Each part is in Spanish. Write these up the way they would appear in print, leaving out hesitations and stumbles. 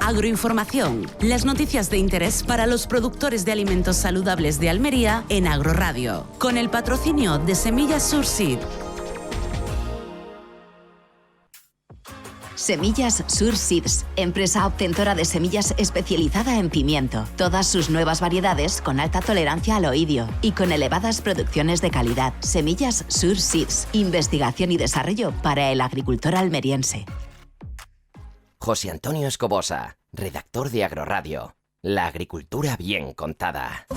Agroinformación, las noticias de interés para los productores de alimentos saludables de Almería en Agroradio, con el patrocinio de Semillas Surseed. Semillas Surseeds, empresa obtentora de semillas especializada en pimiento. Todas sus nuevas variedades con alta tolerancia al oidio y con elevadas producciones de calidad. Semillas Surseeds, investigación y desarrollo para el agricultor almeriense. José Antonio Escobosa, redactor de Agroradio. La agricultura bien contada.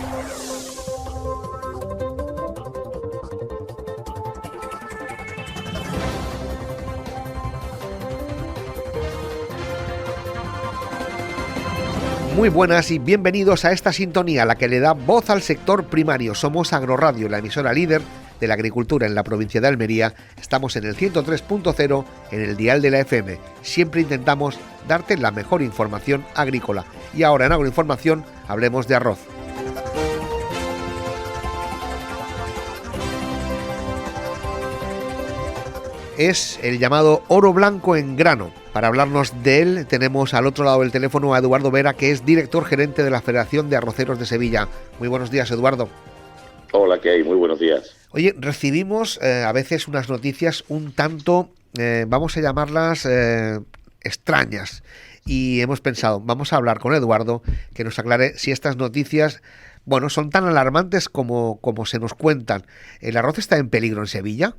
Muy buenas y bienvenidos a esta sintonía, la que le da voz al sector primario. Somos Agroradio, la emisora líder de la agricultura en la provincia de Almería. Estamos en el 103.0 en el dial de la FM. Siempre intentamos darte la mejor información agrícola. Y ahora en Agroinformación hablemos de arroz. Es el llamado oro blanco en grano. Para hablarnos de él tenemos al otro lado del teléfono a Eduardo Vera, que es director gerente de la Federación de Arroceros de Sevilla. Muy buenos días, Eduardo. Hola, ¿qué hay? Muy buenos días. Oye, recibimos a veces unas noticias un tanto, vamos a llamarlas extrañas. Y hemos pensado, vamos a hablar con Eduardo, que nos aclare si estas noticias, bueno, son tan alarmantes como se nos cuentan. ¿El arroz está en peligro en Sevilla?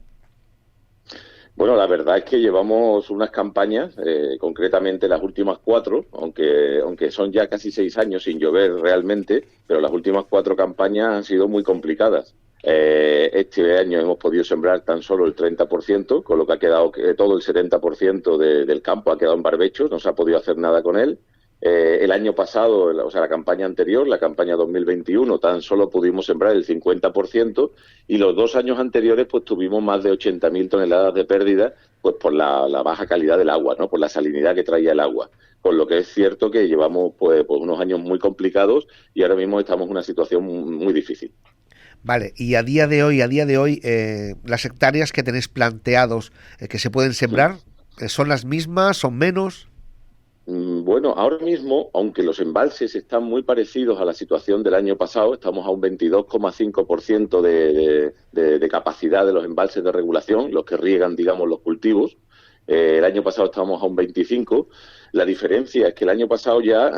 Bueno, la verdad es que llevamos unas campañas, concretamente las últimas 4, aunque son ya casi 6 años sin llover realmente, pero las últimas 4 campañas han sido muy complicadas. Este año hemos podido sembrar tan solo el 30%, con lo que ha quedado todo el 70% del campo ha quedado en barbecho, no se ha podido hacer nada con él. El año pasado, o sea, la campaña anterior, la campaña 2021, tan solo pudimos sembrar el 50% y los 2 años anteriores pues tuvimos más de 80.000 toneladas de pérdida pues por la baja calidad del agua, ¿no? Por la salinidad que traía el agua. Con lo que es cierto que llevamos pues unos años muy complicados y ahora mismo estamos en una situación muy difícil. Vale, y a día de hoy, las hectáreas que tenéis planteados que se pueden sembrar, ¿son las mismas, son menos? Bueno, ahora mismo, aunque los embalses están muy parecidos a la situación del año pasado, estamos a un 22,5% de capacidad de los embalses de regulación, los que riegan, digamos, los cultivos. El año pasado estábamos a un 25%. La diferencia es que el año pasado ya,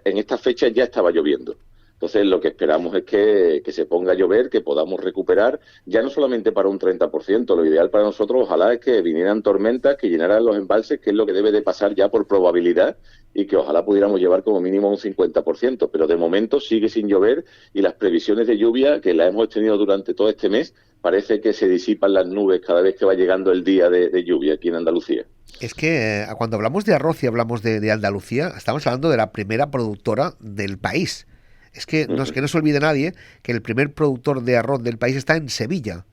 en estas fechas ya estaba lloviendo. Entonces, lo que esperamos es que se ponga a llover, que podamos recuperar, ya no solamente para un 30%, lo ideal para nosotros, ojalá, es que vinieran tormentas, que llenaran los embalses, que es lo que debe de pasar ya por probabilidad, y que ojalá pudiéramos llevar como mínimo un 50%, pero de momento sigue sin llover, y las previsiones de lluvia, que las hemos tenido durante todo este mes, parece que se disipan las nubes cada vez que va llegando el día de lluvia aquí en Andalucía. Es que cuando hablamos de arroz y hablamos de Andalucía, estamos hablando de la primera productora del país. Es que no se olvide nadie que el primer productor de arroz del país está en Sevilla.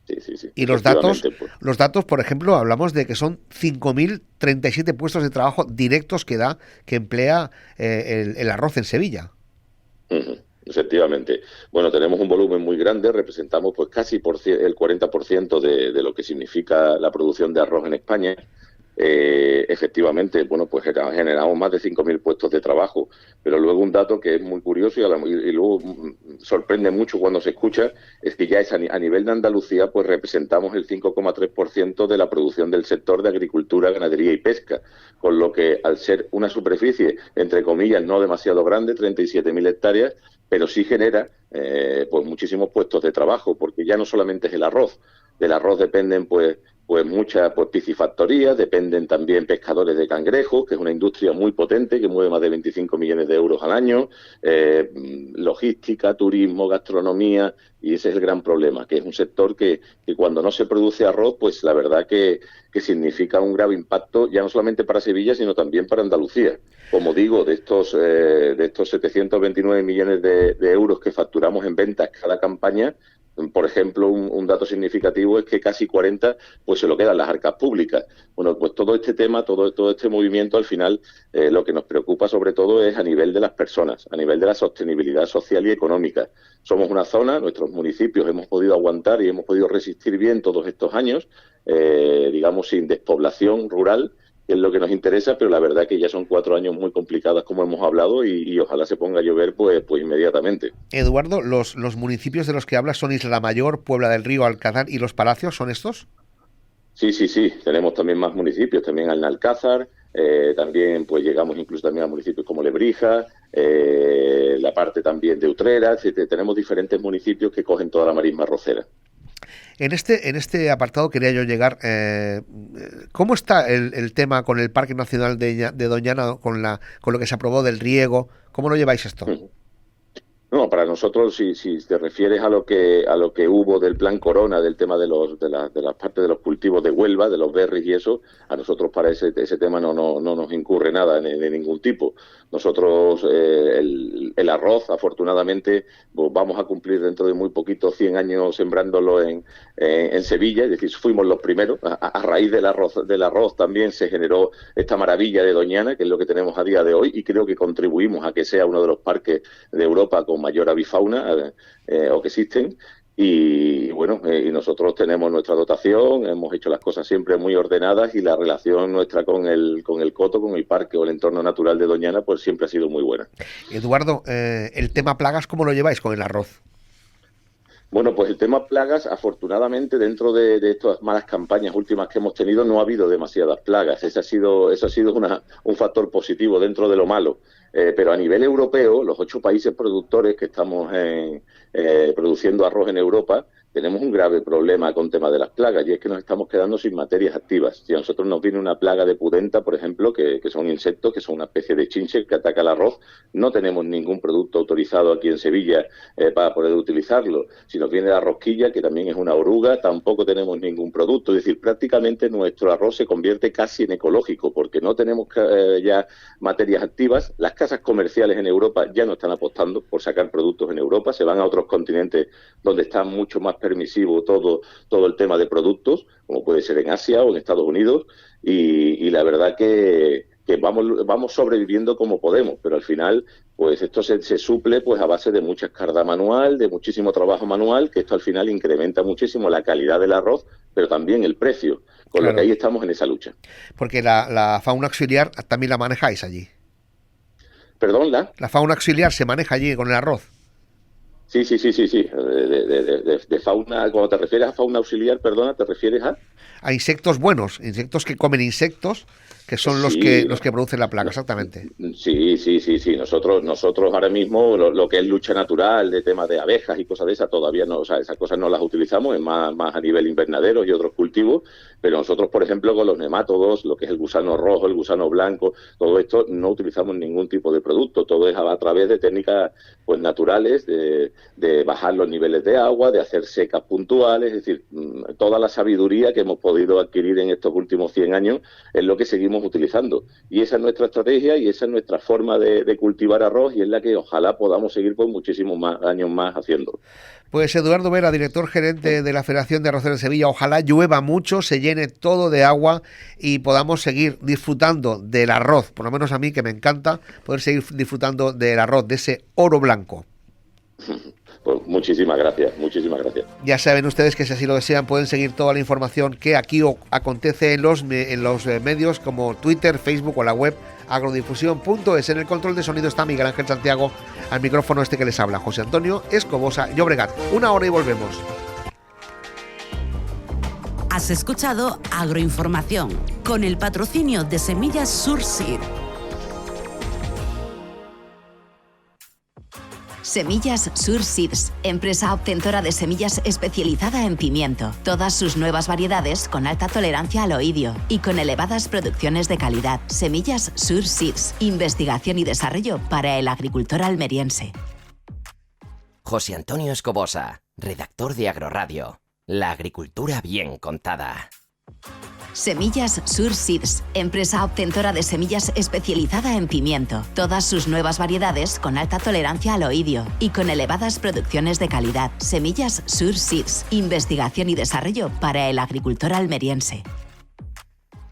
Sí. Y los datos, por ejemplo, hablamos de que son 5.037 puestos de trabajo directos que emplea el arroz en Sevilla. Efectivamente. Bueno, tenemos un volumen muy grande, representamos pues casi el 40% de lo que significa la producción de arroz en España. Efectivamente, bueno, pues generamos más de 5.000 puestos de trabajo, pero luego un dato que es muy curioso y luego sorprende mucho cuando se escucha, es que ya es a nivel de Andalucía, pues representamos el 5,3% de la producción del sector de agricultura, ganadería y pesca, con lo que al ser una superficie, entre comillas, no demasiado grande, 37.000 hectáreas, pero sí genera pues muchísimos puestos de trabajo, porque ya no solamente es el arroz, del arroz dependen pues muchas piscifactorías, dependen también pescadores de cangrejos, que es una industria muy potente que mueve más de 25 millones de euros al año, logística, turismo, gastronomía, y ese es el gran problema, que es un sector que cuando no se produce arroz, pues la verdad que significa un grave impacto, ya no solamente para Sevilla, sino también para Andalucía. Como digo, de estos 729 millones de euros que facturamos en ventas cada campaña, por ejemplo, un dato significativo es que casi 40 pues se lo quedan las arcas públicas. Bueno, pues todo este tema, todo este movimiento, al final, lo que nos preocupa sobre todo es a nivel de las personas, a nivel de la sostenibilidad social y económica. Somos una zona, nuestros municipios hemos podido aguantar y hemos podido resistir bien todos estos años, digamos, sin despoblación rural, es lo que nos interesa, pero la verdad que ya son 4 años muy complicados, como hemos hablado, y ojalá se ponga a llover pues inmediatamente. Eduardo, ¿los municipios de los que hablas son Isla Mayor, Puebla del Río, Alcázar y Los Palacios? ¿Son estos? Sí, tenemos también más municipios, también Alcázar, también pues llegamos incluso también a municipios como Lebrija, la parte también de Utrera, tenemos diferentes municipios que cogen toda la marisma arrocera. En este apartado quería yo llegar. ¿Cómo está el tema con el Parque Nacional de Doñana, con lo que se aprobó del riego? ¿Cómo lo lleváis esto? No, para nosotros, si te refieres a lo que hubo del plan Corona, del tema de las partes de los cultivos de Huelva, de los berries y eso, a nosotros para ese tema no nos incurre nada de ningún tipo. Nosotros el arroz, afortunadamente, pues vamos a cumplir dentro de muy poquito 100 años sembrándolo en Sevilla, es decir, fuimos los primeros. A raíz del arroz también se generó esta maravilla de Doñana, que es lo que tenemos a día de hoy, y creo que contribuimos a que sea uno de los parques de Europa con mayor avifauna o que existen. Y bueno, y nosotros tenemos nuestra dotación, hemos hecho las cosas siempre muy ordenadas, y la relación nuestra con el coto, con el parque o el entorno natural de Doñana, pues siempre ha sido muy buena. Eduardo, el tema plagas, ¿cómo lo lleváis con el arroz? Bueno, pues el tema plagas, afortunadamente, dentro de estas malas campañas últimas que hemos tenido, no ha habido demasiadas plagas. Eso ha sido un factor positivo dentro de lo malo. Pero a nivel europeo, los 8 países productores que estamos produciendo arroz en Europa, tenemos un grave problema con tema de las plagas, y es que nos estamos quedando sin materias activas. Si a nosotros nos viene una plaga de pudenta, por ejemplo, que son insectos, que son una especie de chinche que ataca el arroz, no tenemos ningún producto autorizado aquí en Sevilla para poder utilizarlo. Si nos viene la rosquilla, que también es una oruga, tampoco tenemos ningún producto. Es decir, prácticamente nuestro arroz se convierte casi en ecológico, porque no tenemos ya materias activas. Las casas comerciales en Europa ya no están apostando por sacar productos en Europa, se van a otros continentes donde está mucho más permisivo todo el tema de productos, como puede ser en Asia o en Estados Unidos, y la verdad que vamos sobreviviendo como podemos, pero al final pues esto se suple pues a base de mucha escarda manual, de muchísimo trabajo manual, que esto al final incrementa muchísimo la calidad del arroz, pero también el precio, con lo que ahí estamos en esa lucha. Porque la fauna auxiliar también la manejáis allí. ¿Perdón, La fauna auxiliar se maneja allí con el arroz. Sí. De fauna, cuando te refieres a fauna auxiliar, perdona, ¿te refieres a insectos buenos, insectos que comen insectos, que son los que producen la plaga, exactamente? Sí. Nosotros ahora mismo lo que es lucha natural de temas de abejas y cosas de esas todavía no, o sea, esas cosas no las utilizamos, es más a nivel invernaderos y otros cultivos, pero nosotros, por ejemplo, con los nemátodos, lo que es el gusano rojo, el gusano blanco, todo esto no utilizamos ningún tipo de producto, todo es a través de técnicas pues naturales, de bajar los niveles de agua, de hacer secas puntuales, es decir, toda la sabiduría que hemos podido adquirir en estos últimos 100 años es lo que seguimos utilizando. Y esa es nuestra estrategia y esa es nuestra forma de cultivar arroz, y es la que ojalá podamos seguir por muchísimos más años más haciendo. Pues Eduardo Vera, director gerente de la Federación de Arroceros de Sevilla, ojalá llueva mucho, se llene todo de agua y podamos seguir disfrutando del arroz, por lo menos a mí que me encanta poder seguir disfrutando del arroz, de ese oro blanco. Pues muchísimas gracias. Ya saben ustedes que si así lo desean pueden seguir toda la información que aquí acontece en los medios como Twitter, Facebook o la web agrodifusión.es. En el control de sonido está Miguel Ángel Santiago, al micrófono que les habla José Antonio Escobosa Llobregat. 1 hora y volvemos. Has escuchado Agroinformación con el patrocinio de Semillas Surseed. Semillas Surseeds, empresa obtentora de semillas especializada en pimiento. Todas sus nuevas variedades con alta tolerancia al oidio y con elevadas producciones de calidad. Semillas Surseeds, investigación y desarrollo para el agricultor almeriense. José Antonio Escobosa, redactor de Agroradio. La agricultura bien contada. Semillas Surseeds, empresa obtentora de semillas especializada en pimiento. Todas sus nuevas variedades con alta tolerancia al oidio y con elevadas producciones de calidad. Semillas Surseeds, investigación y desarrollo para el agricultor almeriense.